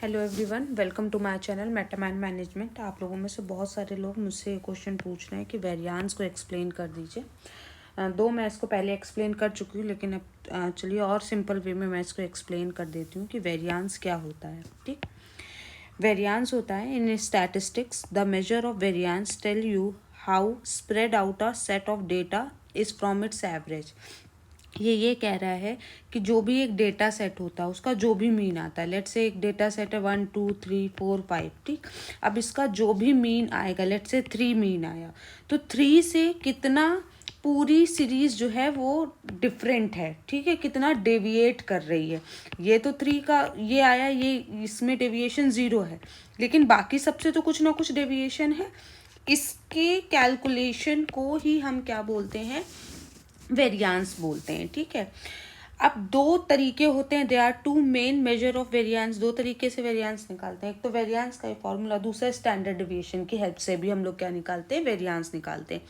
Hello everyone, welcome to my channel Metaman management. आप लोगों में से बहुत सारे लोग मुझसे क्वेश्चन पूछ रहे हैं कि वेरिएंस को एक्सप्लेन कर दीजिए। दो मैं इसको पहले एक्सप्लेन कर चुकी हूँ, लेकिन अब चलिए और सिंपल वे में मैं इसको एक्सप्लेन कर देती हूँ कि वेरिएंस क्या होता है। ठीक, वेरिएंस होता है in statistics the measure of variance tell you how spread out a set of data is from its average. ये कह रहा है कि जो भी एक डेटा सेट होता है उसका जो भी मीन आता है, लेट्स से एक डेटा सेट है 1 2 3 4 5। ठीक, अब इसका जो भी मीन आएगा, लेट्स से 3 मीन आया, तो 3 से कितना पूरी सीरीज जो है वो डिफरेंट है। ठीक है, कितना डेविएट कर रही है। ये तो 3 का ये आया, ये इसमें डेविएशन 0 है, लेकिन बाकी सबसे तो कुछ ना कुछ डेविएशन है। इसके कैलकुलेशन को ही हम क्या बोलते हैं, वेरिएंस बोलते हैं। ठीक है, अब दो तरीके होते हैं, they are two main measure of variance. दो तरीके से वेरिएंस निकालते हैं, एक तो वेरिएंस का फॉर्मूला, दूसरा स्टैंडर्ड डिविएशन की हेल्प से भी हम लोग क्या निकालते हैं, वेरिएंस निकालते हैं।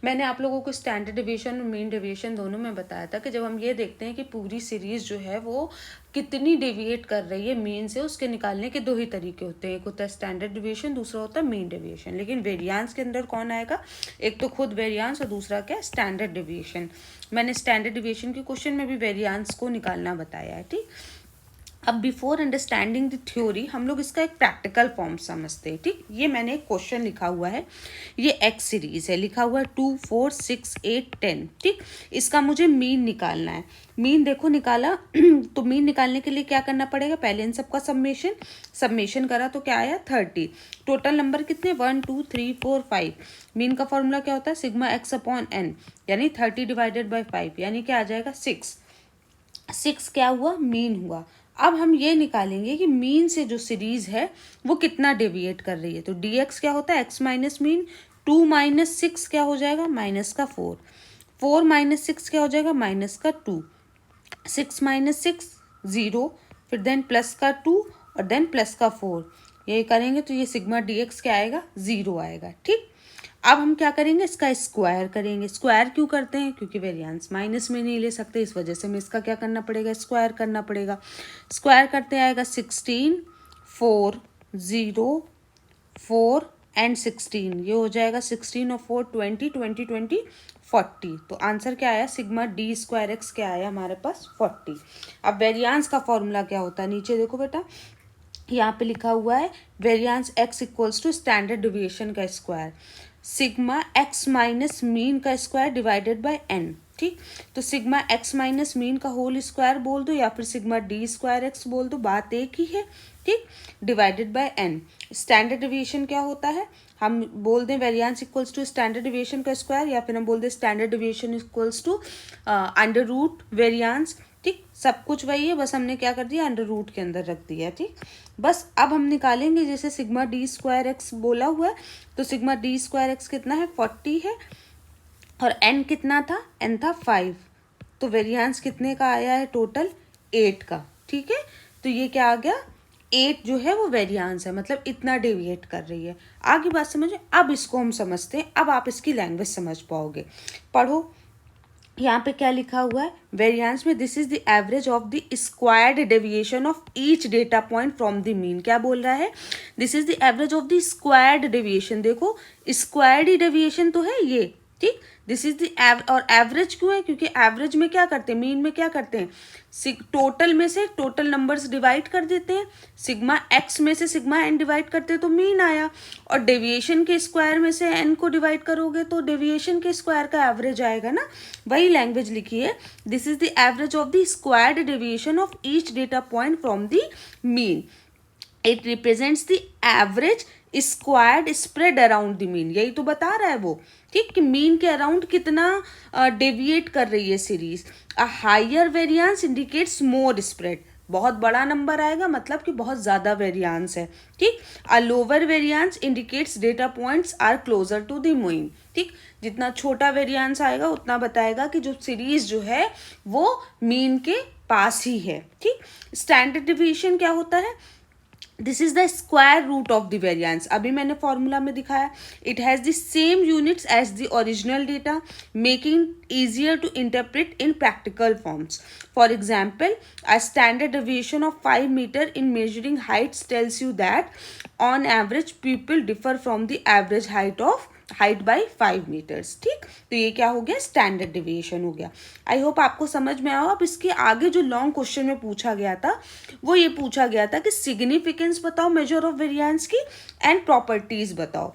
मैंने आप लोगों को स्टैंडर्ड डिविएशन और मीन डिविएशन दोनों में बताया था कि जब हम ये देखते हैं कि पूरी सीरीज जो है वो कितनी डेविएट कर रही है मीन से, उसके निकालने के दो ही तरीके होते हैं, एक होता है स्टैंडर्ड डिविएशन, दूसरा होता है मीन डिविएशन। लेकिन वेरिएंस के अंदर कौन आएगा, एक तो खुद वेरिएंस और दूसरा क्या, स्टैंडर्ड डिविएशन। मैंने स्टैंडर्ड डिविएशन के क्वेश्चन में भी वेरिएंस को निकालना बताया है। ठीक, अब बिफोर अंडरस्टैंडिंग द थ्योरी हम लोग इसका एक प्रैक्टिकल फॉर्म समझते हैं। ठीक, ये मैंने एक क्वेश्चन लिखा हुआ है, ये एक्स सीरीज है, लिखा हुआ है 2 4 6 8 10। ठीक, इसका मुझे मीन निकालना है। मीन देखो निकाला तो मीन निकालने के लिए क्या करना पड़ेगा, पहले इन सबका सब्मेशन करा तो क्या आया 30। टोटल नंबर कितने 1 2 3 4 5। मीन का फॉर्मूला क्या होता है, सिग्मा एक्स अपॉन एन, यानी 30 डिवाइडेड बाई 5, यानी क्या आ जाएगा 6 क्या हुआ, मीन हुआ। अब हम ये निकालेंगे कि मीन से जो सीरीज है वो कितना डेविएट कर रही है। तो dx क्या होता है, एक्स माइनस मीन। 2 माइनस 6 क्या हो जाएगा, माइनस का 4। 4 माइनस 6 क्या हो जाएगा, माइनस का 2। 6 माइनस 6 0, फिर देन प्लस का 2 और देन प्लस का 4। ये करेंगे तो ये सिग्मा dx क्या आएगा, 0 आएगा। ठीक, अब हम क्या करेंगे, इसका स्क्वायर करेंगे। स्क्वायर क्यों करते हैं, क्योंकि वेरिएंस माइनस में नहीं ले सकते, इस वजह से हमें इसका क्या करना पड़ेगा, स्क्वायर करना पड़ेगा। स्क्वायर करते आएगा 16 4 0 4 एंड 16, ये हो जाएगा 16 और 4 20 20 20 40। तो आंसर क्या आया, सिग्मा डी स्क्वायर एक्स क्या आया हमारे पास 40। अब वेरिएंस का फॉर्मूला क्या होता है, नीचे देखो बेटा, यहाँ पे लिखा हुआ है variance x equals to standard deviation का square, sigma x minus mean का स्क्वायर डिवाइडेड बाय एन। ठीक, तो सिग्मा एक्स माइनस मीन का होल स्क्वायर बोल दो या फिर सिग्मा डी स्क्वायर एक्स बोल दो, बात एक ही है। ठीक, divided by N. Standard deviation क्या होता है, हम बोल दें variance equals to standard deviation का स्क्वायर, या फिर हम बोल दें standard deviation equals to under root variance. ठीक, सब कुछ वही है, बस हमने क्या कर दिया, अंडर रूट के अंदर रख दिया। ठीक, बस अब हम निकालेंगे, जैसे सिग्मा डी स्क्वायर एक्स बोला हुआ है, तो सिग्मा डी स्क्वायर एक्स कितना है, 40 है, और एन कितना था, एन था 5। तो वेरिएंस कितने का आया है, टोटल 8 का। ठीक है, तो ये क्या आ गया, 8 जो है वो वेरिएंस है, मतलब इतना डेविएट कर रही है। आगे बात समझे, अब इसको हम समझते हैं, अब आप इसकी लैंग्वेज समझ पाओगे। पढ़ो, यहाँ पे क्या लिखा हुआ है, वेरिएंस में this is the average of the squared deviation of each data point from the mean. क्या बोल रहा है, this is the average of the squared deviation. देखो स्क्वायर्ड ही डेविएशन तो है ये। ठीक, दिस इज द और एवरेज क्यों है, क्योंकि एवरेज में क्या करते हैं, मीन में क्या करते हैं, टोटल में से टोटल नंबर्स डिवाइड कर देते हैं। सिग्मा एक्स में से सिग्मा एन डिवाइड करते हैं तो मीन आया, और डेविएशन के स्क्वायर में से एन को डिवाइड करोगे तो डेविएशन के स्क्वायर का एवरेज आएगा ना। वही लैंग्वेज लिखी है, this is the average of the squared deviation of each data point from the mean. It represents the average squared spread around the mean, यही तो बता रहा है वो। ठीक, कि मीन के अराउंड कितना डेविएट कर रही है series. A higher variance indicates more spread, बहुत बड़ा नंबर आएगा मतलब कि बहुत ज़्यादा वेरिएंस है। ठीक, a lower variance indicates data points are closer to the mean. ठीक, जितना छोटा वेरिएंस आएगा उतना बताएगा कि जो सीरीज जो है वो मीन के पास ही है। ठीक, स्टैंडर्ड डिविएशन क्या होता है, this is the square root of the variance. अभी मैंने फॉर्मूला में दिखाया. It has the same units as the original data, making easier to interpret in practical forms. For example, a standard deviation of 5 metre in measuring heights tells you that on average people differ from the average height by 5 metres. ठीक, तो ये क्या हो गया, standard deviation हो गया. I hope आपको समझ में आओ. अब इसके आगे जो लॉन्ग क्वेश्चन में पूछा गया था वो ये पूछा गया था कि सिग्निफिकेंस बताओ मेजर ऑफ वेरिएंस की एंड प्रॉपर्टीज बताओ.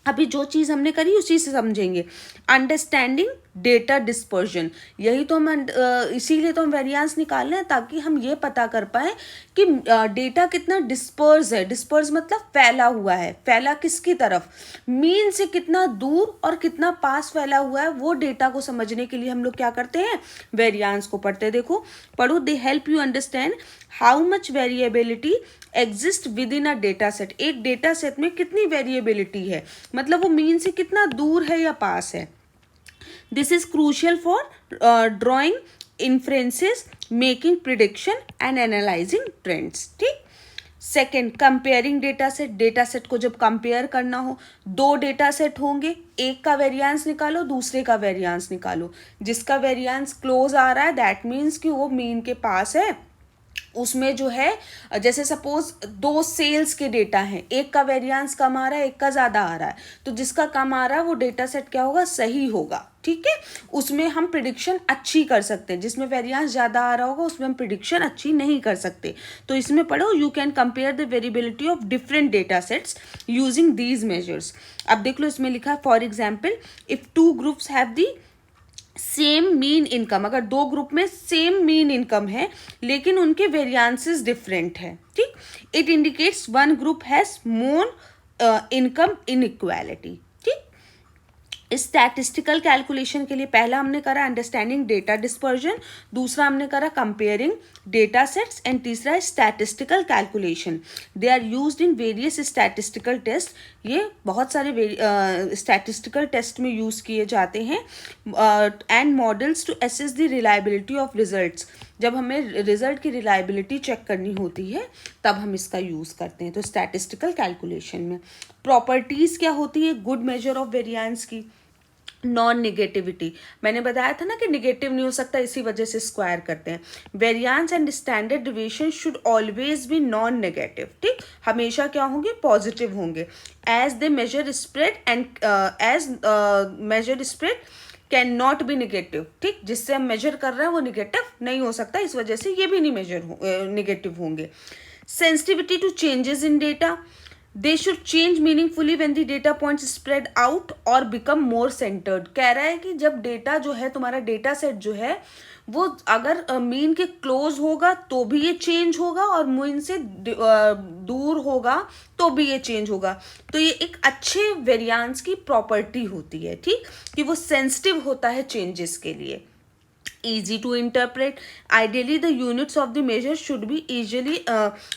अभी जो चीज़ हमने करी उसी से समझेंगे. अंडरस्टैंडिंग डेटा डिस्पर्जन, यही तो हम इसीलिए तो हम वेरिएंस निकाल रहे हैं ताकि हम ये पता कर पाए कि डेटा कितना डिस्पर्स है. डिस्पर्स मतलब फैला हुआ है. फैला किसकी तरफ, मीन से कितना दूर और कितना पास फैला हुआ है. वो डेटा को समझने के लिए हम लोग क्या करते हैं, वेरिएंस को पढ़ते हैं. देखो पढ़ो. They help you understand how much variability exist with in a data set. एक डेटा सेट में कितनी वेरिएबिलिटी है, मतलब वो मीन से कितना दूर है या पास है. This is crucial for drawing inferences, making prediction and analysing trends. ठीक. Second, comparing data set. Data set को जब कंपेयर करना हो, दो डेटा सेट होंगे, एक का वेरिएंस निकालो, दूसरे का वेरिएंस निकालो. जिसका वेरिएंस क्लोज आ रहा है दैट मीन्स कि वो मीन के पास है. उसमें जो है, जैसे सपोज दो सेल्स के डेटा हैं, एक का वेरिएंस कम आ रहा है, एक का ज़्यादा आ रहा है, तो जिसका कम आ रहा है वो डेटा सेट क्या होगा, सही होगा. ठीक है, उसमें हम प्रिडिक्शन अच्छी कर सकते हैं. जिसमें वेरिएंस ज़्यादा आ रहा होगा उसमें हम प्रिडिक्शन अच्छी नहीं कर सकते. तो इसमें पढ़ो, you can compare the variability of different data sets using these measures. अब देख लो, इसमें लिखा है for example, if two groups have the same mean income. अगर दो ग्रुप में सेम मीन इनकम है लेकिन उनके वेरिएंसेस डिफरेंट है. ठीक, it indicates one group has more income inequality. Statistical calculation के लिए पहला हमने करा अंडरस्टैंडिंग डेटा डिस्पर्जन, दूसरा हमने करा कंपेयरिंग डेटा सेट्स एंड तीसरा statistical calculation. They are used in various statistical test. ये बहुत सारे स्टैटिस्टिकल टेस्ट में यूज़ किए जाते हैं. And models to assess the reliability of results. जब हमें रिजल्ट की रिलायबिलिटी चेक करनी होती है तब हम इसका यूज़ करते हैं. तो स्टैटिस्टिकल कैलकुलेशन में प्रॉपर्टीज़ क्या होती है गुड मेजर ऑफ वेरिएंस की. नॉन निगेटिविटी, मैंने बताया था ना कि निगेटिव नहीं हो सकता, इसी वजह से स्क्वायर करते हैं. Variance and standard deviation should always be non negative. ठीक, हमेशा क्या होंगे, पॉजिटिव होंगे. As they measure spread and as measure spread can not be negative. ठीक, जिससे हम मेजर कर रहे हैं वो निगेटिव नहीं हो सकता, इस वजह से ये भी नहीं निगेटिव होंगे. Sensitivity to changes in data. They should change meaningfully when the data points spread out or become more centered. कह रहा है कि जब डेटा जो है, तुम्हारा डेटा सेट जो है वो अगर मीन के क्लोज होगा तो भी ये चेंज होगा और मीन से दूर होगा तो भी ये चेंज होगा. तो ये एक अच्छे वेरिएंस की प्रॉपर्टी होती है. ठीक, कि वो सेंसिटिव होता है चेंजेस के लिए. Easy to interpret. Ideally, the units of the measure should be easily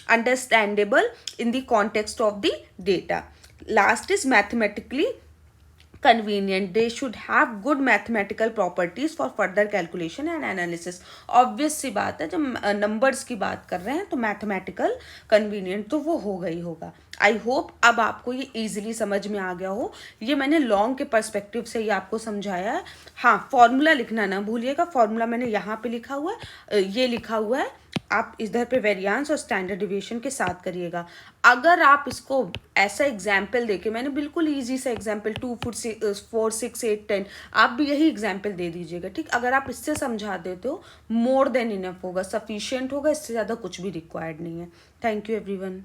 understandable in the context of the data. Last is mathematically convenient. They should have good mathematical properties for further calculation and analysis. Obvious सी बात है, जब numbers की बात कर रहे हैं तो mathematical convenient तो वो होगा ही होगा. आई होप अब आपको ये ईजिली समझ में आ गया हो. ये मैंने लॉन्ग के पर्सपेक्टिव से ये आपको समझाया है. हाँ, फॉर्मूला लिखना ना भूलिएगा. फॉर्मूला मैंने यहाँ पे लिखा हुआ है, ये लिखा हुआ है. आप इधर पे वेरिएंस और स्टैंडर्ड डिविएशन के साथ करिएगा. अगर आप इसको ऐसा एग्जाम्पल देके, मैंने बिल्कुल इजी सा एग्जाम्पल 2 4 6 8 10, आप भी यही एग्जाम्पल दे दीजिएगा. ठीक, अगर आप इससे समझा देते हो मोर देन इनफ होगा, सफिशियंट होगा. इससे ज़्यादा कुछ भी रिक्वायर्ड नहीं है. Thank you everyone.